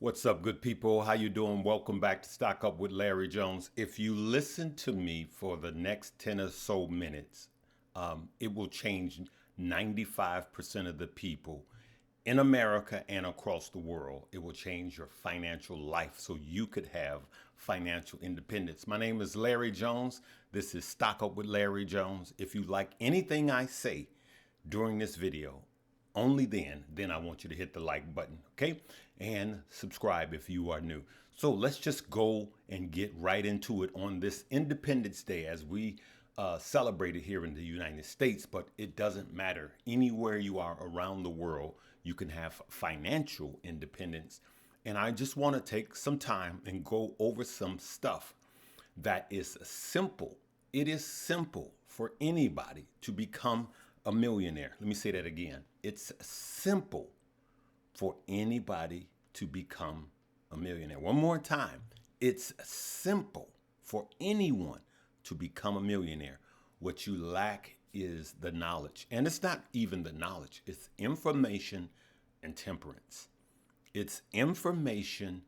What's up, good people? How you doing? Welcome back to Stock Up with Larry Jones. If you listen to me for the next 10 or so minutes, it will change 95% of the people in America and across the world. It will change your financial life so you could have financial independence. My name is Larry Jones. This is Stock Up with Larry Jones. If you like anything I say during this video, only then I want you to hit the like button, okay? And subscribe if you are new. So let's just go and get right into it on this Independence Day as we celebrate it here in the United States, but it doesn't matter. Anywhere you are around the world, you can have financial independence. And I just want to take some time and go over some stuff that is simple. It is simple for anybody to become a millionaire. Let me say that again. It's simple for anybody to become a millionaire. One more time. It's simple for anyone to become a millionaire. What you lack is the knowledge. And it's not even the knowledge. It's information and temperance. It's information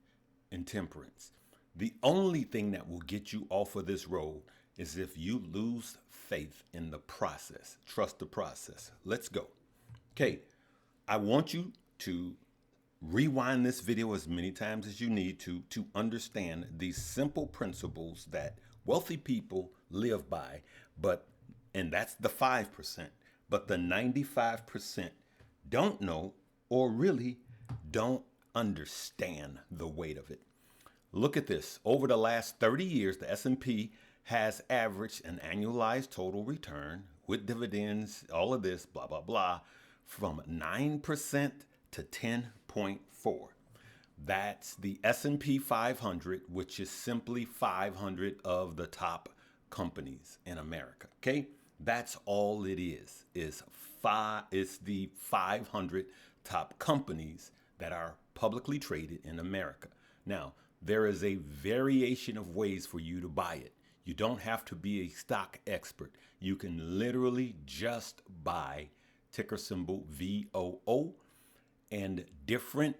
and temperance. The only thing that will get you off of this road is if you lose faith in the process. Trust the process. Let's go. Okay, I want you to rewind this video as many times as you need to understand these simple principles that wealthy people live by, and that's the 5%, but the 95% don't know or really don't understand the weight of it. Look at this. Over the last 30 years, the S&P has averaged an annualized total return with dividends, all of this, blah, blah, blah, from 9% to 10.4. That's the S&P 500, which is simply 500 of the top companies in America. Okay, that's all it is it's the 500 top companies that are publicly traded in America. Now, there is a variation of ways for you to buy it. You don't have to be a stock expert. You can literally just buy ticker symbol VOO, and different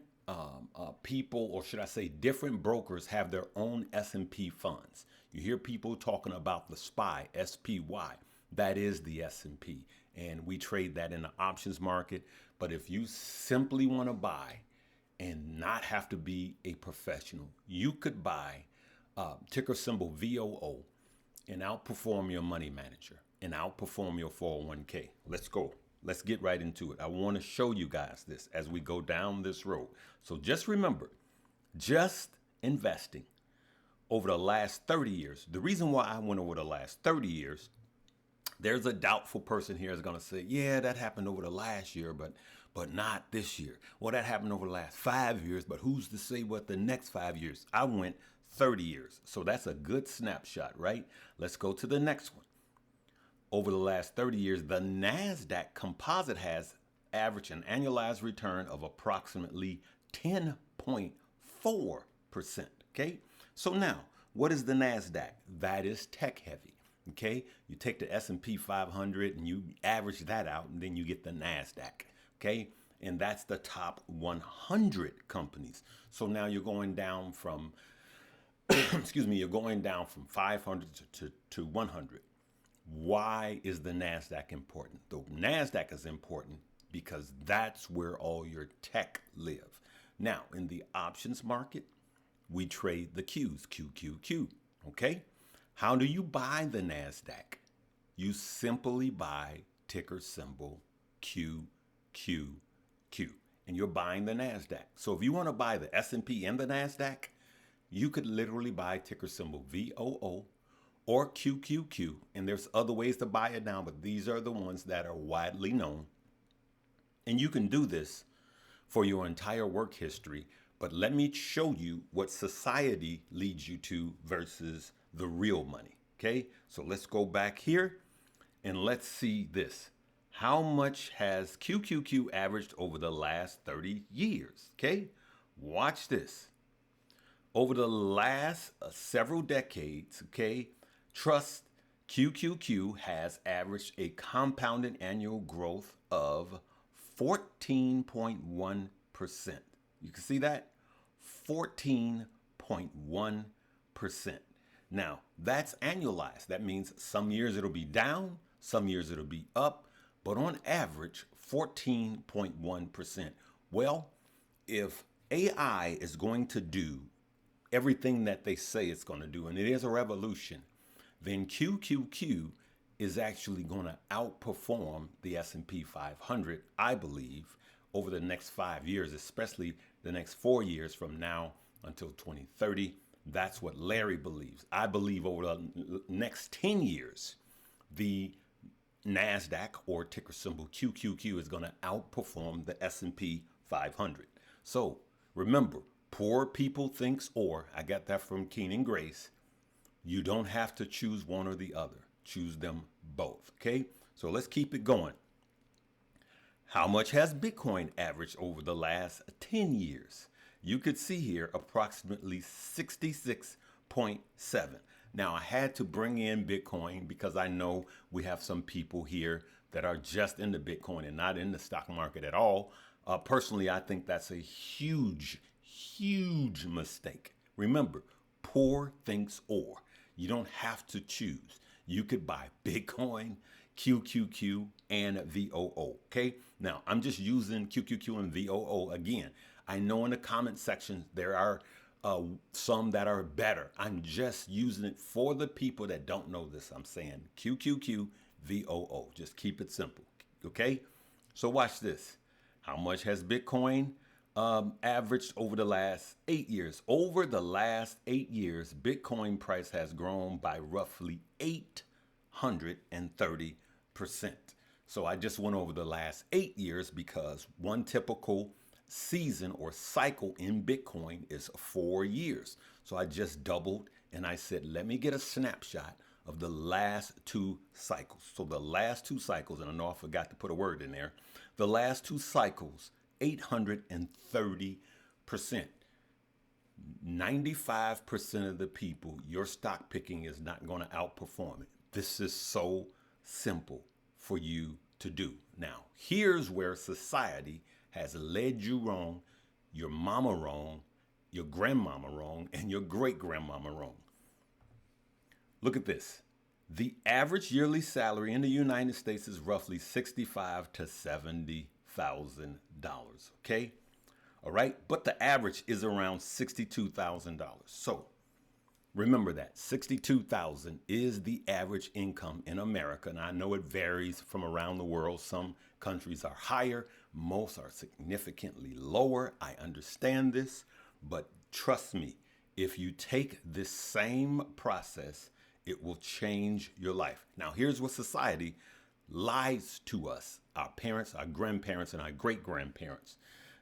people, or should I say different brokers, have their own S&P funds. You hear people talking about the SPY. That is the S&P, and we trade that in the options market. But if you simply want to buy and not have to be a professional, you could buy ticker symbol VOO and outperform your money manager and outperform your 401k. Let's go. Let's get right into it. I want to show you guys this as we go down this road. So just remember, just investing over the last 30 years. The reason why I went over the last 30 years, there's a doubtful person here is going to say, yeah, that happened over the last year, but not this year. Well, that happened over the last 5 years, but who's to say what the next 5 years? I went 30 years. So that's a good snapshot, right? Let's go to the next one. Over the last 30 years, the Nasdaq composite has averaged an annualized return of approximately 10.4%. Okay? So now, what is the Nasdaq? That is tech heavy. Okay? You take the S&P 500 and you average that out, and then you get the Nasdaq. Okay? And that's the top 100 companies. So now you're going down from you're going down from 500 to 100. Why is the Nasdaq important? The Nasdaq is important because that's where all your tech live. Now, in the options market, we trade the Qs, QQQ, okay? How do you buy the Nasdaq? You simply buy ticker symbol QQQ, and you're buying the Nasdaq. So if you want to buy the S&P and the Nasdaq, you could literally buy ticker symbol VOO or QQQ, and there's other ways to buy it now, but these are the ones that are widely known. And you can do this for your entire work history, but let me show you what society leads you to versus the real money, okay? So let's go back here and let's see this. How much has QQQ averaged over the last 30 years, okay? Watch this. Over the last several decades, okay, trust QQQ has averaged a compounded annual growth of 14.1%. You can see that? 14.1%. Now, that's annualized. That means some years it'll be down, some years it'll be up, but on average, 14.1%. Well, if AI is going to do everything that they say it's going to do, and it is a revolution, then QQQ is actually going to outperform the S&P 500, I believe, over the next 5 years, especially the next 4 years from now until 2030. That's what Larry believes. I believe over the next 10 years, the Nasdaq, or ticker symbol QQQ, is going to outperform the S&P 500. So remember, poor people thinks or. I got that from Keenan Grace. You don't have to choose one or the other. Choose them both. Okay? So let's keep it going. How much has Bitcoin averaged over the last 10 years? You could see here approximately 66.7. Now, I had to bring in Bitcoin because I know we have some people here that are just into Bitcoin and not in the stock market at all. Personally, I think that's a huge mistake. Remember, poor thinks or. You don't have to choose. You could buy Bitcoin, QQQ, and VOO. Okay? Now, I'm just using QQQ and VOO again. I know in the comment section there are some that are better. I'm just using it for the people that don't know this. I'm saying QQQ, VOO. Just keep it simple. Okay? So watch this. How much has Bitcoin averaged over the last 8 years? Over the last 8 years, Bitcoin price has grown by roughly 830%. So I just went over the last 8 years because one typical season or cycle in Bitcoin is 4 years. So I just doubled and I said, let me get a snapshot of the last 2 cycles. So the last 2 cycles, and I know I forgot to put a word in there, the last 2 cycles, 830%. 95% of the people, your stock picking is not going to outperform it. This is so simple for you to do. Now, here's where society has led you wrong, your mama wrong, your grandmama wrong, and your great grandmama wrong. Look at this. The average yearly salary in the United States is roughly $65,000 to $70,000. Okay? All right? But the average is around $62,000. So remember that $62,000 is the average income in America. And I know it varies from around the world. Some countries are higher, most are significantly lower. I understand this, but trust me, if you take this same process, it will change your life. Now, here's what society lies to us, our parents, our grandparents, and our great-grandparents.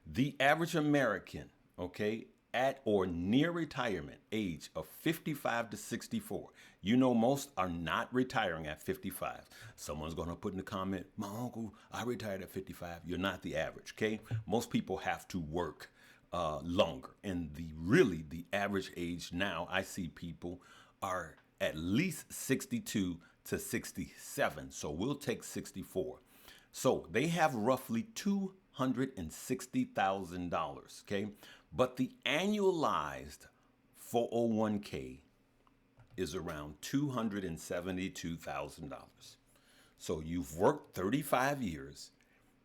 The average American, okay, at or near retirement age of 55 to 64. You know, most are not retiring at 55. Someone's going to put in the comment, my uncle, I retired at 55. You're not the average, okay? Most people have to work longer. And the average age now, I see people are at least 62 to 67. So we'll take 64. So they have roughly $260,000, okay? But the annualized 401k is around $272,000. So you've worked 35 years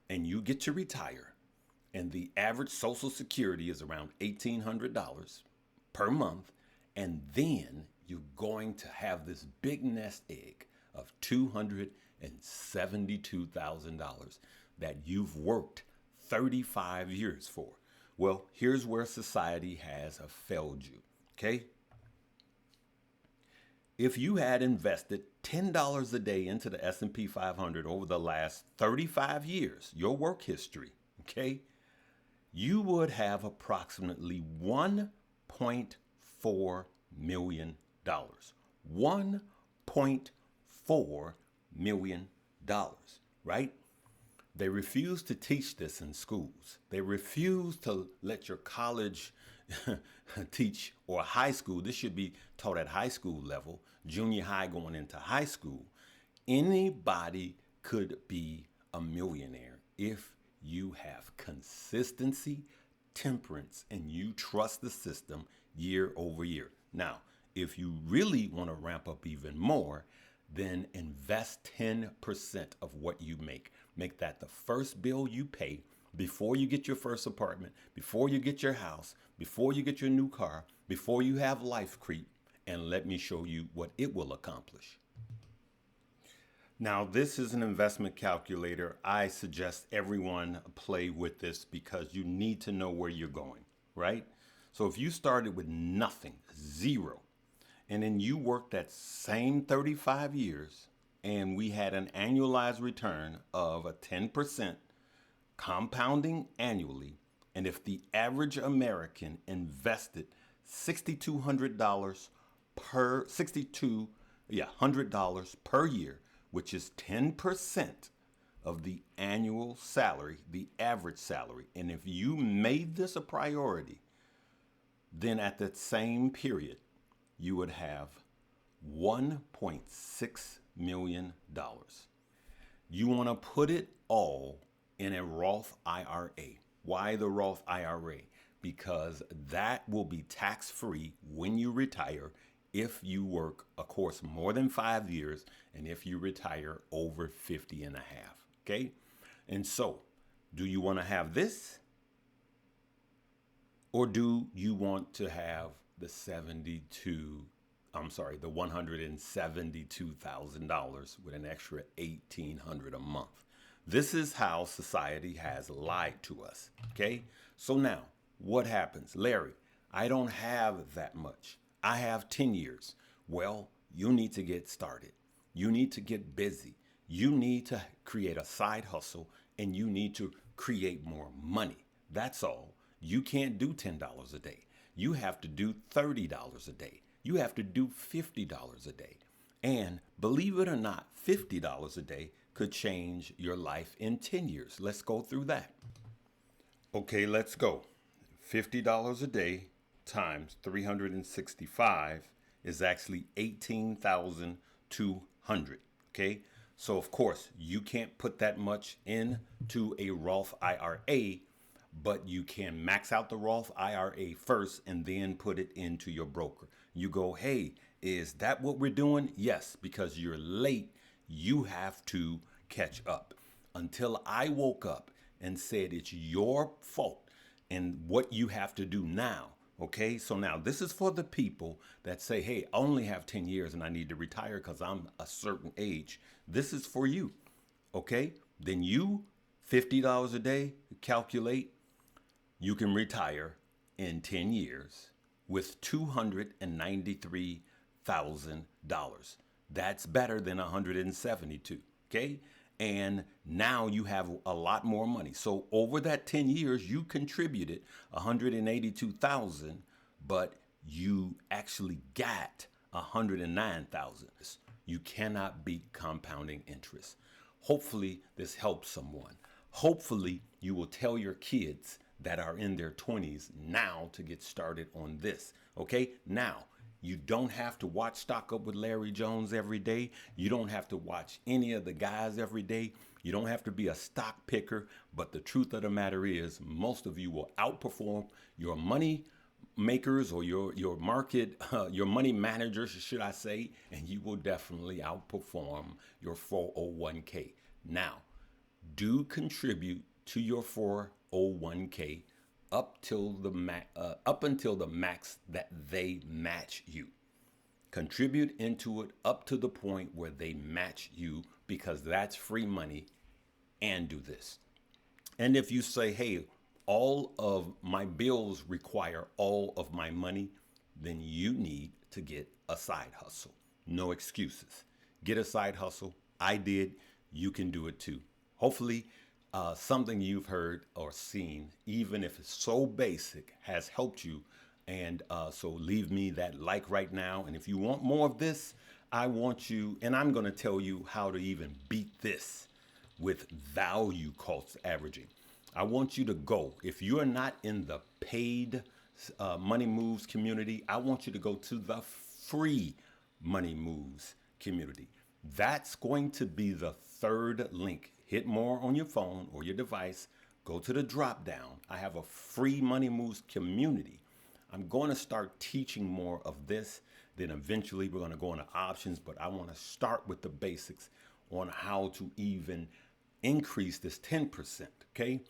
and you get to retire, and the average Social Security is around $1,800 per month, and then you're going to have this big nest egg of $272,000 that you've worked 35 years for. Well, here's where society has failed you, okay? If you had invested $10 a day into the S&P 500 over the last 35 years, your work history, okay, you would have approximately $1.4 million. $1.4 million, right? They refuse to teach this in schools. They refuse to let your college teach, or high school. This should be taught at high school level, junior high going into high school. Anybody could be a millionaire if you have consistency, temperance and you trust the system year over year. Now, if you really want to ramp up even more, then invest 10% of what you make. Make that the first bill you pay before you get your first apartment, before you get your house, before you get your new car, before you have life creep, and let me show you what it will accomplish. Now, this is an investment calculator. I suggest everyone play with this because you need to know where you're going, right? So if you started with nothing, zero, and then you worked that same 35 years and we had an annualized return of a 10% compounding annually, and if the average American invested $6,200 per $100 per year, which is 10% of the annual salary, the average salary, and if you made this a priority, then at that same period, you would have $1.6 million. You want to put it all in a Roth IRA. Why the Roth IRA? Because that will be tax-free when you retire if you work, of course, more than 5 years and if you retire over 50 and a half. Okay? And so, do you want to have this? Or do you want to have the $172,000 with an extra $1,800 a month? This is how society has lied to us. Okay? So now, what happens? Larry, I don't have that much. I have 10 years. Well, you need to get started. You need to get busy. You need to create a side hustle and you need to create more money. That's all. You can't do $10 a day. You have to do $30 a day. You have to do $50 a day. And believe it or not, $50 a day could change your life in 10 years. Let's go through that. Okay, let's go. $50 a day times 365 is actually 18,200. Okay, so of course you can't put that much into a Roth IRA, but you can max out the Roth IRA first and then put it into your broker. You go, hey, is that what we're doing? Yes, because you're late. You have to catch up. Until I woke up and said it's your fault and what you have to do now. Okay, so now this is for the people that say, hey, I only have 10 years and I need to retire because I'm a certain age. This is for you. Okay, then you, $50 a day, calculate, you can retire in 10 years with $293,000. That's better than 172. Okay. And now you have a lot more money. So over that 10 years, you contributed 182,000, but you actually got 109,000. You cannot beat compounding interest. Hopefully this helps someone. Hopefully you will tell your kids that are in their 20s now to get started on this. Okay? Now, you don't have to watch Stock Up with Larry Jones every day. You don't have to watch any of the guys every day. You don't have to be a stock picker. But the truth of the matter is, most of you will outperform your money makers or your market, your money managers, should I say, and you will definitely outperform your 401k. Now, do contribute to your 401k up until the max that they match you. Contribute into it up to the point where they match you, because that's free money. And do this. And if you say, hey, all of my bills require all of my money, then you need to get a side hustle. No excuses. Get a side hustle. I did. You can do it too. Hopefully, something you've heard or seen, even if it's so basic, has helped you. And so leave me that like right now. And if you want more of this, I want you, and I'm going to tell you how to even beat this with value cost averaging. I want you to go. If you are not in the paid Money Moves community, I want you to go to the free Money Moves community. That's going to be the third link. Hit more on your phone or your device, go to the drop down. I have a free Money Moves community. I'm going to start teaching more of this. Then eventually we're going to go into options, but I want to start with the basics on how to even increase this 10%. Okay.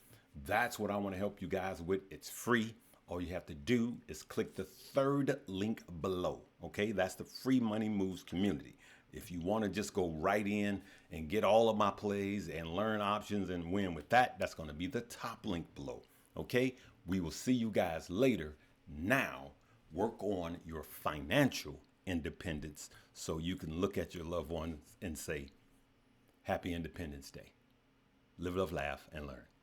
That's what I want to help you guys with. It's free. All you have to do is click the third link below. Okay. That's the free Money Moves community. If you want to just go right in and get all of my plays and learn options and win with that, that's going to be the top link below. Okay. We will see you guys later. Now, work on your financial independence so you can look at your loved ones and say, Happy Independence Day. Live, love, laugh, and learn.